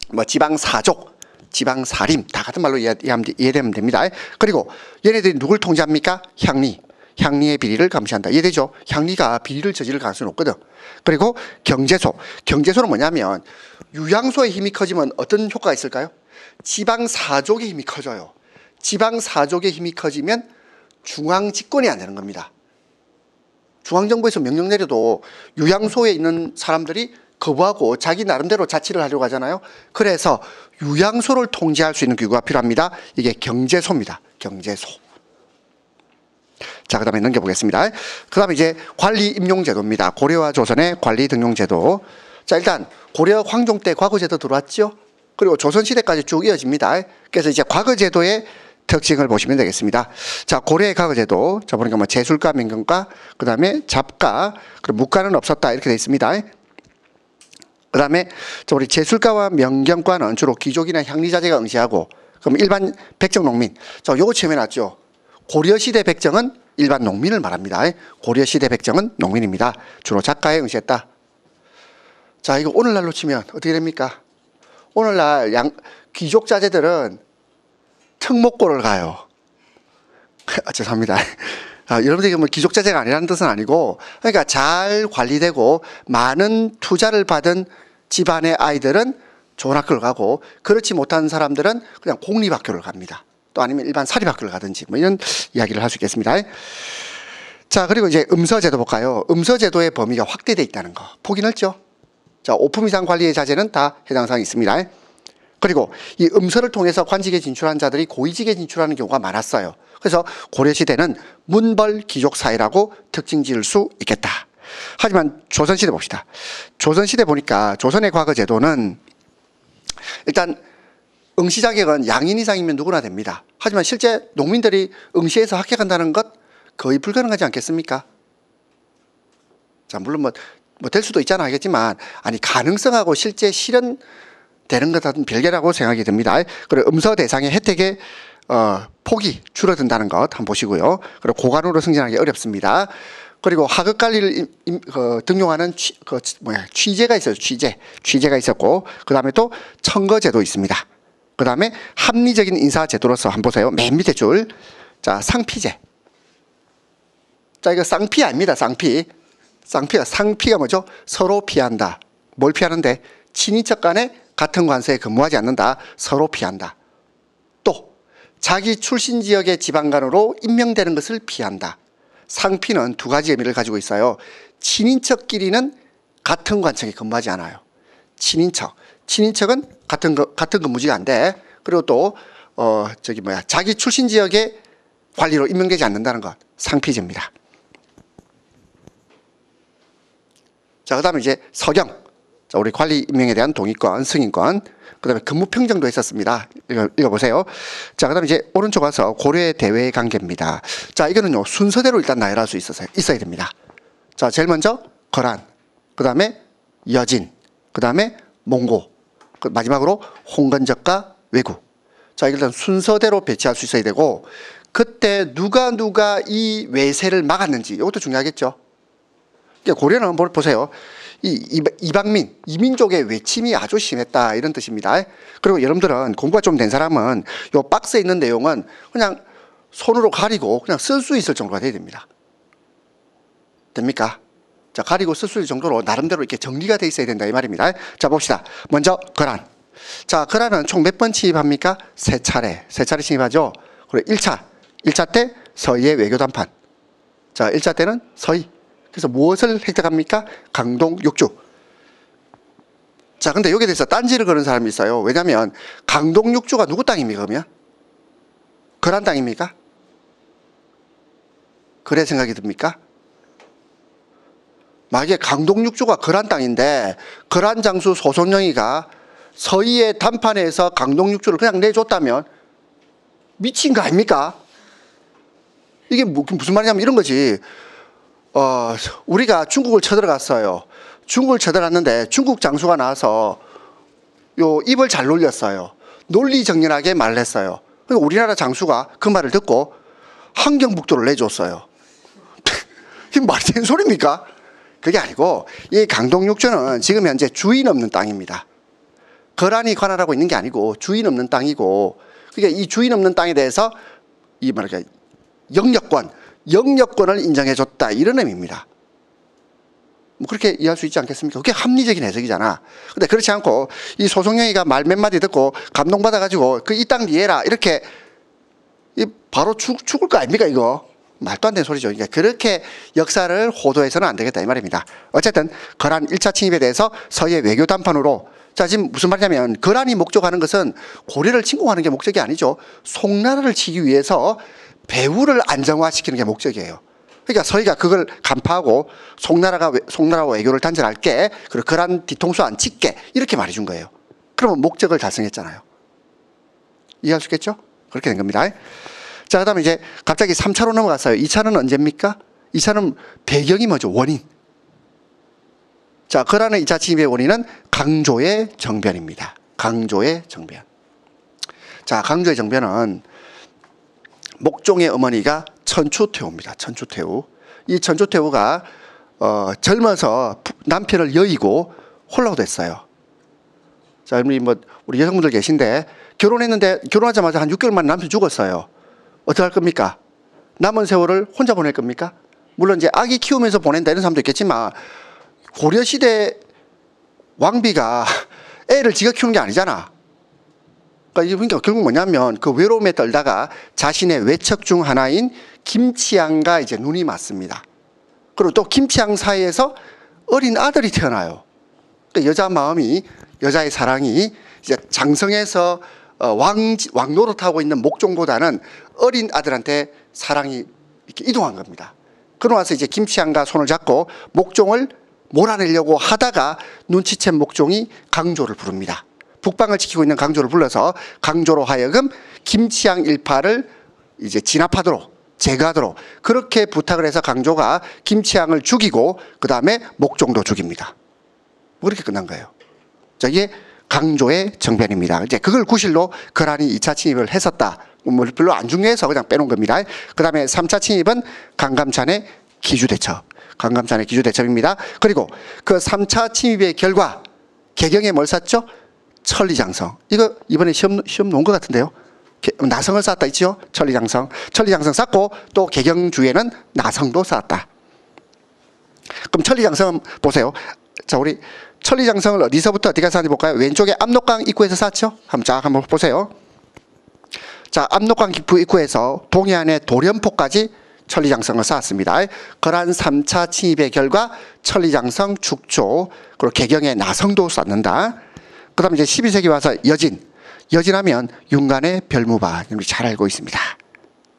뭐 지방사족, 지방사림 다 같은 말로 이해되면 됩니다. 그리고 얘네들이 누굴 통제합니까? 향리의 비리를 감시한다. 이해되죠? 향리가 비리를 저지를 가능성이 높거든. 그리고 경제소는 뭐냐면 유향소의 힘이 커지면 어떤 효과가 있을까요? 지방사족의 힘이 커져요. 지방사족의 힘이 커지면 중앙집권이 안 되는 겁니다. 중앙정부에서 명령 내려도 유향소에 있는 사람들이 거부하고 자기 나름대로 자치를 하려고 하잖아요. 그래서 유향소를 통제할 수 있는 기구가 필요합니다. 이게 경제소입니다. 경제소. 자, 그 다음에 넘겨보겠습니다. 그 다음에 이제 관리임용제도입니다. 고려와 조선의 관리등용제도. 자, 일단 고려 황종 때 과거제도 들어왔죠. 그리고 조선시대까지 쭉 이어집니다. 그래서 이제 과거제도의 특징을 보시면 되겠습니다. 자, 고려의 과거제도. 자, 보니까 뭐 제술가, 명경가, 그 다음에 잡가, 그리고 묵가는 없었다. 이렇게 되어 있습니다. 그 다음에 우리 제술가와 명경과는 주로 귀족이나 향리자제가 응시하고, 그럼 일반 백정 농민. 자, 요거 처음에 났죠. 고려시대 백정은 일반 농민을 말합니다. 고려시대 백정은 농민입니다. 주로 작가에 응시했다. 자, 이거 오늘날로 치면 어떻게 됩니까? 오늘날 귀족 자제들은 특목고를 가요. 죄송합니다. 여러분들이 뭐 귀족 자제가 아니라는 뜻은 아니고, 그러니까 잘 관리되고 많은 투자를 받은 집안의 아이들은 좋은 학교를 가고, 그렇지 못한 사람들은 그냥 공립학교를 갑니다. 또 아니면 일반 사립학교를 가든지 뭐 이런 이야기를 할 수 있겠습니다. 자, 그리고 이제 음서제도 볼까요? 음서제도의 범위가 확대되어 있다는 거. 폭이 넓죠? 자, 5품 이상 관리의 자제는 다 해당 사항이 있습니다. 그리고 이 음서를 통해서 관직에 진출한 자들이 고위직에 진출하는 경우가 많았어요. 그래서 고려시대는 문벌 귀족 사회라고 특징 지을 수 있겠다. 하지만 조선시대 봅시다. 조선시대 보니까 조선의 과거 제도는 일단 응시 자격은 양인 이상이면 누구나 됩니다. 하지만 실제 농민들이 응시에서 합격한다는 것 거의 불가능하지 않겠습니까? 자, 물론 뭐 뭐 될 수도 있잖아 하겠지만 아니 가능성하고 실제 실현되는 것과는 별개라고 생각이 듭니다. 그리고 음서 대상의 혜택의 폭이 줄어든다는 것 한번 보시고요. 그리고 고관으로 승진하기 어렵습니다. 그리고 하급 관리를 등용하는 취재가 있어요. 취재가 있었고 그 다음에 또 청거제도 있습니다. 그 다음에 합리적인 인사제도로서 한번 보세요. 맨 밑에 줄. 자, 상피제. 자, 이거 쌍피 아닙니다. 상피가 뭐죠? 서로 피한다. 뭘 피하는데? 친인척 간에 같은 관서에 근무하지 않는다. 서로 피한다. 또 자기 출신 지역의 지방관으로 임명되는 것을 피한다. 상피는 두 가지 의미를 가지고 있어요. 친인척끼리는 같은 관청에 근무하지 않아요. 친인척은 같은 근무지가 안 돼. 그리고 또 자기 출신 지역의 관리로 임명되지 않는다는 것. 상피제입니다. 자, 그다음에 이제 서경. 자, 우리 관리 임명에 대한 동의권, 승인권. 그다음에 근무 평정도 있었습니다. 읽어보세요. 자, 그다음에 이제 오른쪽 와서 고려의 대외 관계입니다. 자, 이거는요 순서대로 일단 나열할 수 있어야 됩니다. 자, 제일 먼저 거란, 그다음에 여진, 그다음에 몽고, 마지막으로 홍건적과 왜구. 자, 일단 순서대로 배치할 수 있어야 되고 그때 누가 이 외세를 막았는지 이것도 중요하겠죠. 그러니까 고려는 한번 보세요. 이방민, 이민족의 외침이 아주 심했다 이런 뜻입니다. 그리고 여러분들은 공부가 좀 된 사람은 요 박스에 있는 내용은 그냥 손으로 가리고 그냥 쓸 수 있을 정도가 돼야 됩니다. 됩니까? 자, 가리고 쓸 수 있을 정도로 나름대로 이렇게 정리가 돼 있어야 된다 이 말입니다. 자, 봅시다. 먼저 거란. 자, 거란은 총 몇 번 침입합니까? 세 차례 침입하죠. 그리고 1차 때 서희의 외교 담판. 자, 1차 때는 서희. 그래서 무엇을 획득합니까? 강동 6주. 자, 근데 여기에 대해서 딴지를 거는 사람이 있어요. 왜냐하면 강동 6주가 누구 땅입니까? 그러면? 거란 땅입니까? 그래 생각이 듭니까? 만약에 강동 6주가 거란 땅인데 거란 장수 소송영이가 서희의 담판에서 강동 6주를 그냥 내줬다면 미친 거 아닙니까? 이게 무슨 말이냐면 이런 거지. 우리가 중국을 쳐들어갔어요. 중국을 쳐들어갔는데 중국 장수가 나와서 요 입을 잘 놀렸어요. 논리정연하게 말을 했어요. 그리고 우리나라 장수가 그 말을 듣고 함경북도를 내줬어요. 이게 말이 되는 소리입니까? 그게 아니고 이 강동육주는 지금 현재 주인 없는 땅입니다. 거란이 관할하고 있는 게 아니고 주인 없는 땅이고 그러니까 이 주인 없는 땅에 대해서 이 말이야 영역권을 인정해줬다 이런 의미입니다. 뭐 그렇게 이해할 수 있지 않겠습니까? 그게 합리적인 해석이잖아. 근데 그렇지 않고 이 소송영이가 말 몇 마디 듣고 감동받아가지고 그 이 땅 니해라 이렇게 바로 죽을 거 아닙니까 이거? 말도 안 되는 소리죠. 그러니까 그렇게 역사를 호도해서는 안 되겠다 이 말입니다. 어쨌든 거란 1차 침입에 대해서 서희의 외교 담판으로 자 지금 무슨 말이냐면 거란이 목적하는 것은 고려를 침공하는 게 목적이 아니죠. 송나라를 치기 위해서 배후를 안정화시키는 게 목적이에요. 그러니까 서희가 그걸 간파하고 송나라와 외교를 단절할게 그리고 거란 뒤통수 안 칠게 이렇게 말해준 거예요. 그러면 목적을 달성했잖아요. 이해할 수 있겠죠? 그렇게 된 겁니다. 자, 그 다음에 이제 갑자기 3차로 넘어갔어요. 2차는 언제입니까? 2차는 배경이 뭐죠? 원인. 자, 거란의 2차 침입의 원인은 강조의 정변입니다. 강조의 정변. 자, 강조의 정변은 목종의 어머니가 천추태후입니다. 천추태후. 이 천추태후가 젊어서 남편을 여의고 홀로 됐어요. 자, 우리 여성분들 계신데 결혼했는데 결혼하자마자 한 6개월 만에 남편 죽었어요. 어떻게 할 겁니까? 남은 세월을 혼자 보낼 겁니까? 물론 이제 아기 키우면서 보낸다 이런 사람도 있겠지만 고려시대 왕비가 애를 지가 키우는 게 아니잖아. 그러니까 결국 뭐냐면 그 외로움에 떨다가 자신의 외척 중 하나인 김치양과 이제 눈이 맞습니다. 그리고 또 김치양 사이에서 어린 아들이 태어나요. 그러니까 여자의 사랑이 이제 장성에서 왕 노릇하고 있는 목종보다는 어린 아들한테 사랑이 이렇게 이동한 겁니다. 그러고 나서 이제 김치양과 손을 잡고 목종을 몰아내려고 하다가 눈치챈 목종이 강조를 부릅니다. 북방을 지키고 있는 강조를 불러서 강조로 하여금 김치양 일파를 이제 진압하도록 제거하도록 그렇게 부탁을 해서 강조가 김치향을 죽이고 그 다음에 목종도 죽입니다. 그렇게 끝난 거예요. 자, 이게 강조의 정변입니다. 이제 그걸 구실로 거란이 2차 침입을 했었다. 뭐 별로 안 중요해서 그냥 빼놓은 겁니다. 그 다음에 3차 침입은 강감찬의 기주대첩. 강감찬의 기주대첩입니다. 그리고 그 3차 침입의 결과 개경에 뭘 쐈죠? 천리장성. 이거 이번에 시험 놓은 것 같은데요. 나성을 쌓았다 있죠? 천리장성. 천리장성 쌓고 또 개경 주에는 나성도 쌓았다. 그럼 천리장성 보세요. 자, 우리 천리장성을 어디서부터 어디까지 쌓았는지 볼까요? 왼쪽에 압록강 입구에서 쌓았죠? 한번 보세요. 자, 압록강 입구에서 동해안의 도련포까지 천리장성을 쌓았습니다. 거란 3차 침입의 결과 천리장성, 축조, 그리고 개경의 나성도 쌓는다. 그 다음에 이제 12세기 와서 여진하면 윤간의 별무바, 잘 알고 있습니다.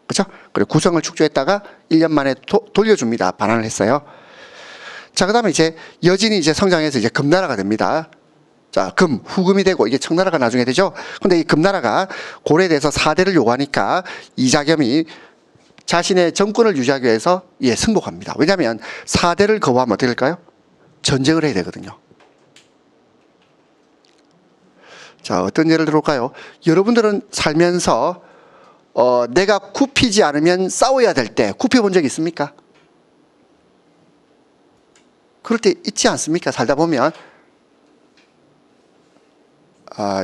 그렇죠? 그리고 구성을 축조했다가 1년 만에 돌려줍니다. 반환을 했어요. 자, 그 다음에 이제 여진이 이제 성장해서 이제 금나라가 됩니다. 자, 후금이 되고 이게 청나라가 나중에 되죠. 근데 이 금나라가 고려에 대해서 4대를 요구하니까 이자겸이 자신의 정권을 유지하기 위해서 승복합니다. 왜냐하면 4대를 거부하면 어떻게 될까요? 전쟁을 해야 되거든요. 자, 어떤 예를 들어볼까요? 여러분들은 살면서 내가 굽히지 않으면 싸워야 될 때 굽혀본 적 있습니까? 그럴 때 있지 않습니까? 살다 보면.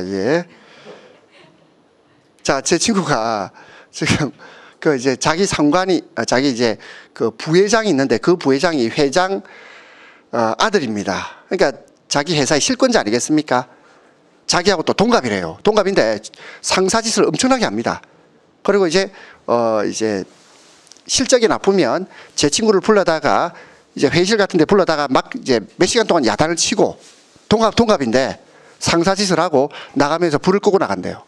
예. 자, 제 친구가 지금 이제 자기 상관이 자기 이제 그 부회장이 있는데 그 부회장이 회장 아들입니다. 그러니까 자기 회사의 실권자 아니겠습니까? 자기하고 또 동갑이래요. 동갑인데 상사짓을 엄청나게 합니다. 그리고 이제 실적이 나쁘면 제 친구를 불러다가 이제 회의실 같은 데 불러다가 막 이제 몇 시간 동안 야단을 치고 동갑인데 상사짓을 하고 나가면서 불을 끄고 나간대요.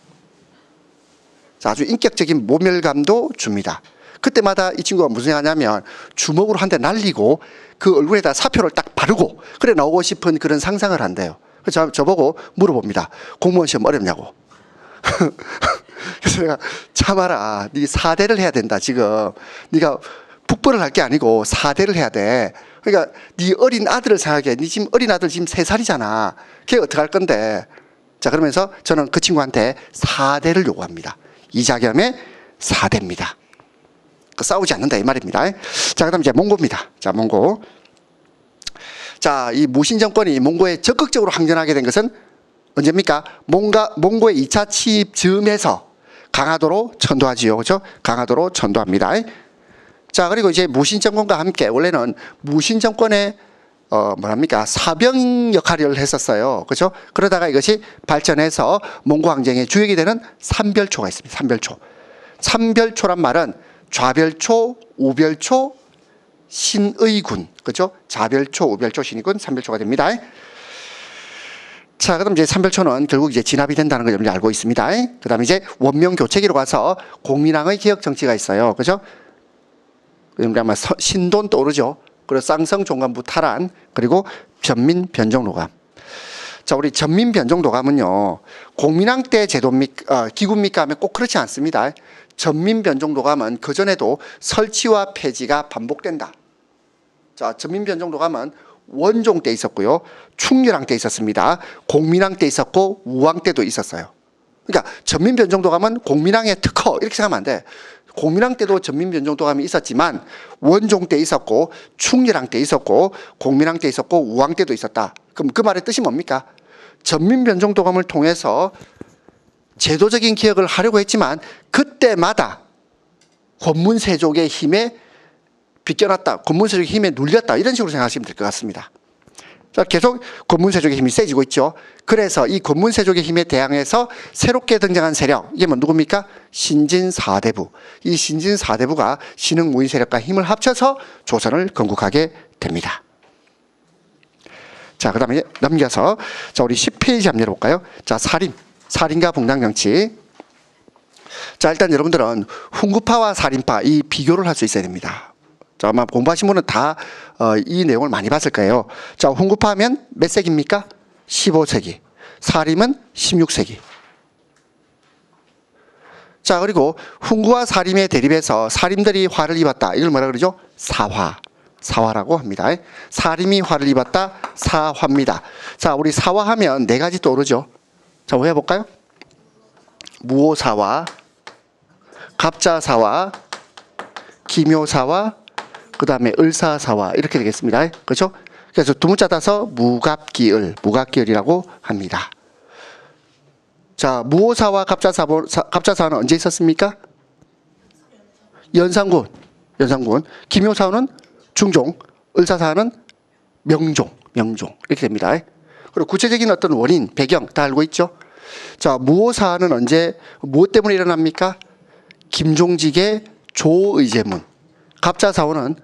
자, 아주 인격적인 모멸감도 줍니다. 그때마다 이 친구가 무슨 하냐면 주먹으로 한 대 날리고 그 얼굴에다 사표를 딱 바르고 그래 나오고 싶은 그런 상상을 한대요. 그래서 저보고 물어봅니다. 공무원 시험 어렵냐고. 그래서 내가 참아라. 네 4대를 해야 된다. 지금 네가 북벌을 할 게 아니고 4대를 해야 돼. 그러니까 네 어린 아들을 생각해. 네 지금 어린 아들 지금 3살이잖아. 걔 어떻게 할 건데. 자, 그러면서 저는 그 친구한테 4대를 요구합니다. 이자겸의 4대입니다. 싸우지 않는다 이 말입니다. 자, 그 다음 이제 몽고입니다. 자, 몽고. 자, 이 무신 정권이 몽고에 적극적으로 항전하게 된 것은 언제입니까? 몽고의 2차 침입 즈음에서 강화도로 천도하지요. 그렇죠? 강화도로 천도합니다. 자, 그리고 이제 무신 정권과 함께 원래는 무신 정권의 사병 역할을 했었어요. 그렇죠? 그러다가 이것이 발전해서 몽고 항쟁의 주역이 되는 삼별초가 있습니다. 삼별초. 삼별초란 말은 좌별초, 우별초, 신의군. 그렇죠? 좌별초, 우별초, 신의군, 삼별초가 됩니다. 자, 그럼 이제 삼별초는 결국 이제 진압이 된다는 걸 여러분이 알고 있습니다. 그 다음에 이제 원명교체기로 가서 공민왕의 개혁 정치가 있어요. 그죠? 그러니까 아마 신돈 떠오르죠. 그리고 쌍성 종간부 탈환, 그리고 전민 변종노감. 자, 우리 전민 변종노감은요, 공민왕 때 제도입니까, 기구입니까 하면 꼭 그렇지 않습니다. 전민 변종노감은 그전에도 설치와 폐지가 반복된다. 자, 전민 변종노감은 원종 때 있었고요, 충렬왕 때 있었습니다. 공민왕 때 있었고 우왕 때도 있었어요. 그러니까 전민 변종노감은 공민왕의 특허 이렇게 생각하면 안 돼. 공민왕 때도 전민 변종노감이 있었지만 원종 때 있었고 충렬왕 때 있었고 공민왕 때 있었고 우왕 때도 있었다. 그럼 그 말의 뜻이 뭡니까? 전민 변종노감을 통해서 제도적인 개혁을 하려고 했지만 그때마다 권문세족의 힘에 비껴났다. 권문세족의 힘에 눌렸다. 이런 식으로 생각하시면 될 것 같습니다. 자, 계속 권문세족의 힘이 세지고 있죠. 그래서 이 권문세족의 힘에 대항해서 새롭게 등장한 세력, 이게 뭐 누굽니까? 신진4대부. 이 신진4대부가 신흥무인 세력과 힘을 합쳐서 조선을 건국하게 됩니다. 자, 그 다음에 넘겨서 자, 우리 10페이지 한번 열어볼까요? 자, 살인과 붕당정치. 자, 일단 여러분들은 훈구파와 살인파 이 비교를 할 수 있어야 됩니다. 자, 아마 공부하신 분은 다 이 내용을 많이 봤을 거예요. 자, 훈구파 하면 몇 세기입니까? 15세기. 살인은 16세기. 자, 그리고 훈구와 사림의 대립에서 사림들이 화를 입었다. 이걸 뭐라 그러죠? 사화. 사화라고 합니다. 사림이 화를 입었다. 사화입니다. 자, 우리 사화하면 네 가지 떠오르죠. 자, 뭐 해볼까요? 무오사화, 갑자사화, 기묘사화, 그 다음에 을사사화 이렇게 되겠습니다. 그렇죠? 그래서 두 문자 따서 무갑기을, 무갑기을이라고 합니다. 자, 무오사와 갑자사화는 언제 있었습니까? 연산군. 기묘사화는 중종, 을사사화는 명종 이렇게 됩니다. 그리고 구체적인 어떤 원인, 배경 다 알고 있죠? 자, 무오사화는 언제, 무엇 때문에 일어납니까? 김종직의 조의제문. 갑자사화는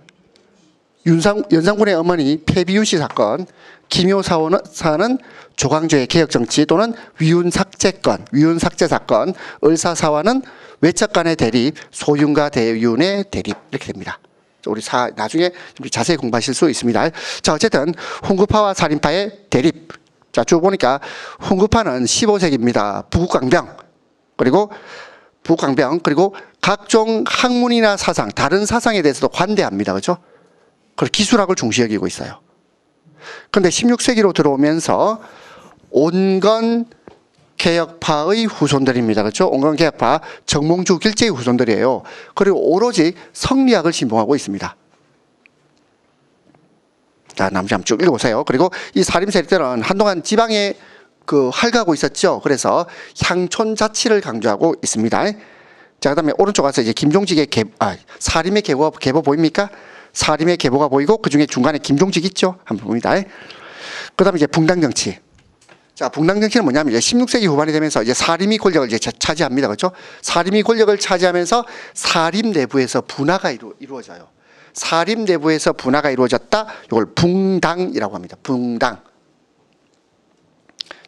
연산군의 어머니 폐비윤씨 사건, 기묘사화는 조광조의 개혁정치 또는 위훈삭제 사건, 을사사화는 외척 간의 대립, 소윤과 대윤의 대립 이렇게 됩니다. 우리 나중에 자세히 공부하실 수 있습니다. 자, 어쨌든 훈구파와 살인파의 대립. 자, 쭉 보니까 훈구파는 15세기입니다. 부국강병 그리고 각종 학문이나 사상, 다른 사상에 대해서도 관대합니다. 그렇죠? 그리고 기술학을 중시 여기고 있어요. 그런데 16세기로 들어오면서 온건 개혁파의 후손들입니다. 그렇죠? 온건 개혁파, 정몽주 길제의 후손들이에요. 그리고 오로지 성리학을 신봉하고 있습니다. 자, 나머지 한번 쭉 읽어보세요. 그리고 이 사림 세력들은 한동안 지방에 활가하고 있었죠. 그래서 향촌 자치를 강조하고 있습니다. 자, 그 다음에 오른쪽 가서 이제 김종직의 사림의 계보 보입니까? 사림의 계보가 보이고 그 중에 중간에 김종직 있죠? 한번 봅니다. 그 다음에 이제 붕당정치. 자, 붕당정치는 뭐냐면 이제 16세기 후반이 되면서 이제 사림이 권력을 이제 차지합니다. 그렇죠? 사림이 권력을 차지하면서 사림 내부에서 분화가 이루어져요. 사림 내부에서 분화가 이루어졌다. 이걸 붕당이라고 합니다. 붕당.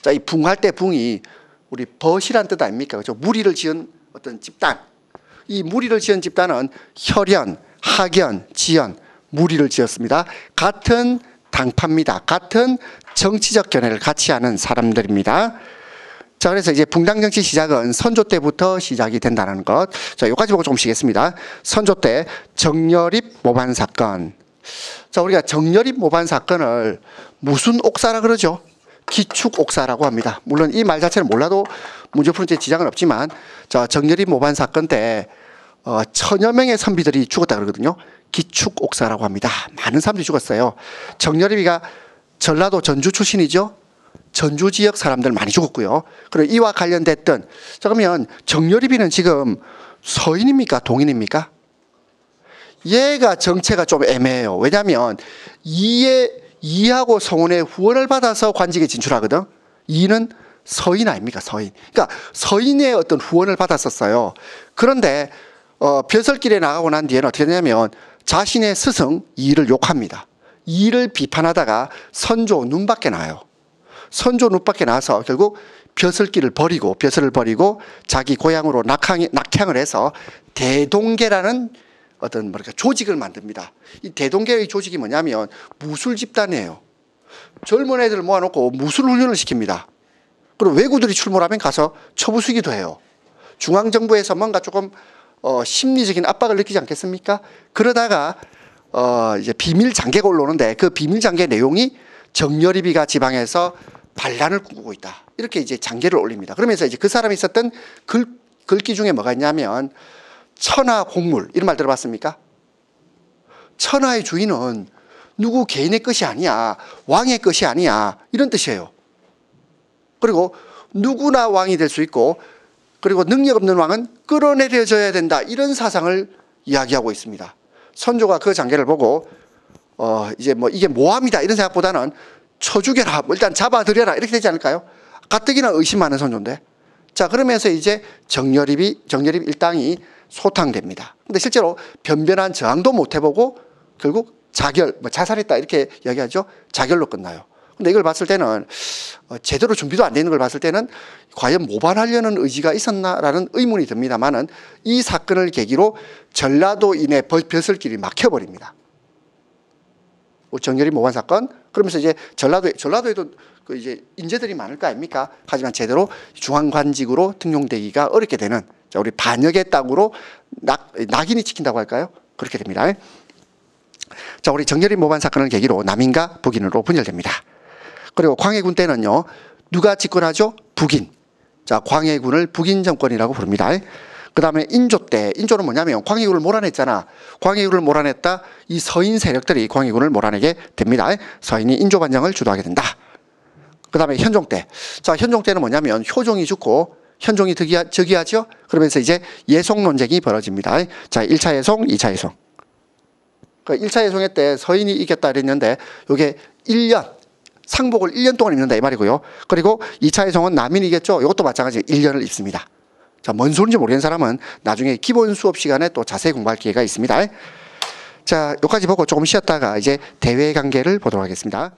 자, 이 붕할 때 붕이 우리 벗이란 뜻 아닙니까? 그렇죠? 무리를 지은 어떤 집단. 이 무리를 지은 집단은 혈연, 학연, 지연, 무리를 지었습니다. 같은 당파입니다. 같은 정치적 견해를 같이 하는 사람들입니다. 자, 그래서 이제 붕당 정치 시작은 선조 때부터 시작이 된다는 것. 자, 여기까지 보고 조금 쉬겠습니다. 선조 때 정여립 모반 사건. 자, 우리가 정여립 모반 사건을 무슨 옥사라 그러죠? 기축 옥사라고 합니다. 물론 이 말 자체를 몰라도 문제 푸는 데 지장은 없지만, 자, 정여립 모반 사건 때 1000여 명의 선비들이 죽었다 그러거든요. 기축 옥사라고 합니다. 많은 사람들이 죽었어요. 정여립이가 전라도 전주 출신이죠. 전주 지역 사람들 많이 죽었고요. 그리고 이와 관련됐던, 자, 그러면 정여립이는 지금 서인입니까? 동인입니까? 얘가 정체가 좀 애매해요. 왜냐하면 이하고 성원의 후원을 받아서 관직에 진출하거든. 이는 서인 아닙니까? 서인. 그러니까 서인의 어떤 후원을 받았었어요. 그런데 벼슬길에 나가고 난 뒤에는 어떻게 되냐면 자신의 스승 이를 욕합니다. 이를 비판하다가 선조 눈밖에 나요. 선조 눈밖에 나서 결국 벼슬을 버리고 자기 고향으로 낙향을 해서 대동계라는 어떤 조직을 만듭니다. 이 대동계의 조직이 뭐냐면 무술 집단이에요. 젊은 애들 모아놓고 무술 훈련을 시킵니다. 그리고 왜구들이 출몰하면 가서 처부수기도 해요. 중앙정부에서 뭔가 조금 심리적인 압박을 느끼지 않겠습니까? 그러다가 이제 비밀 장계가 올라오는데 그 비밀 장계 내용이 정여립이가 지방에서 반란을 꿈꾸고 있다. 이렇게 이제 장계를 올립니다. 그러면서 이제 그 사람이 썼던 글귀 중에 뭐가 있냐면 천하 공물 이런 말 들어봤습니까? 천하의 주인은 누구 개인의 것이 아니야. 왕의 것이 아니야. 이런 뜻이에요. 그리고 누구나 왕이 될 수 있고 그리고 능력 없는 왕은 끌어내려져야 된다. 이런 사상을 이야기하고 있습니다. 선조가 그 장계를 보고 이제 뭐 이게 모함이다 이런 생각보다는 쳐 죽여라. 일단 잡아들여라. 이렇게 되지 않을까요? 가뜩이나 의심 많은 선조인데. 자, 그러면서 이제 정여립 일당이 소탕됩니다. 근데 실제로 변변한 저항도 못 해보고 결국 자살했다 이렇게 이야기하죠. 자결로 끝나요. 근데 이걸 봤을 때는 제대로 준비도 안 돼 있는 걸 봤을 때는 과연 모반하려는 의지가 있었나라는 의문이 듭니다만은 이 사건을 계기로 전라도인의 벼슬길이 막혀버립니다. 정여립 모반 사건. 그러면서 이제 전라도에도 그 이제 인재들이 많을 거 아닙니까? 하지만 제대로 중앙관직으로 등용되기가 어렵게 되는, 자, 우리 반역의 땅으로 낙인이 찍힌다고 할까요? 그렇게 됩니다. 자, 우리 정렬인 모반 사건을 계기로 남인과 북인으로 분열됩니다. 그리고 광해군 때는요, 누가 집권하죠? 북인. 자, 광해군을 북인 정권이라고 부릅니다. 그 다음에 인조 때, 인조는 뭐냐면 광해군을 몰아냈잖아. 광해군을 몰아냈다. 이 서인 세력들이 광해군을 몰아내게 됩니다. 서인이 인조 반정을 주도하게 된다. 그 다음에 현종 때. 자, 현종 때는 뭐냐면 효종이 죽고 현종이 즉위하죠. 그러면서 이제 예송 논쟁이 벌어집니다. 자, 1차 예송, 2차 예송. 그 1차 예송회 때 서인이 이겼다 그랬는데 요게 1년, 상복을 1년 동안 입는다 이 말이고요. 그리고 2차 예송은 남인이 이겼죠. 이것도 마찬가지로 1년을 입습니다. 자, 뭔 소리인지 모르는 사람은 나중에 기본 수업 시간에 또 자세히 공부할 기회가 있습니다. 자, 여기까지 보고 조금 쉬었다가 이제 대외 관계를 보도록 하겠습니다.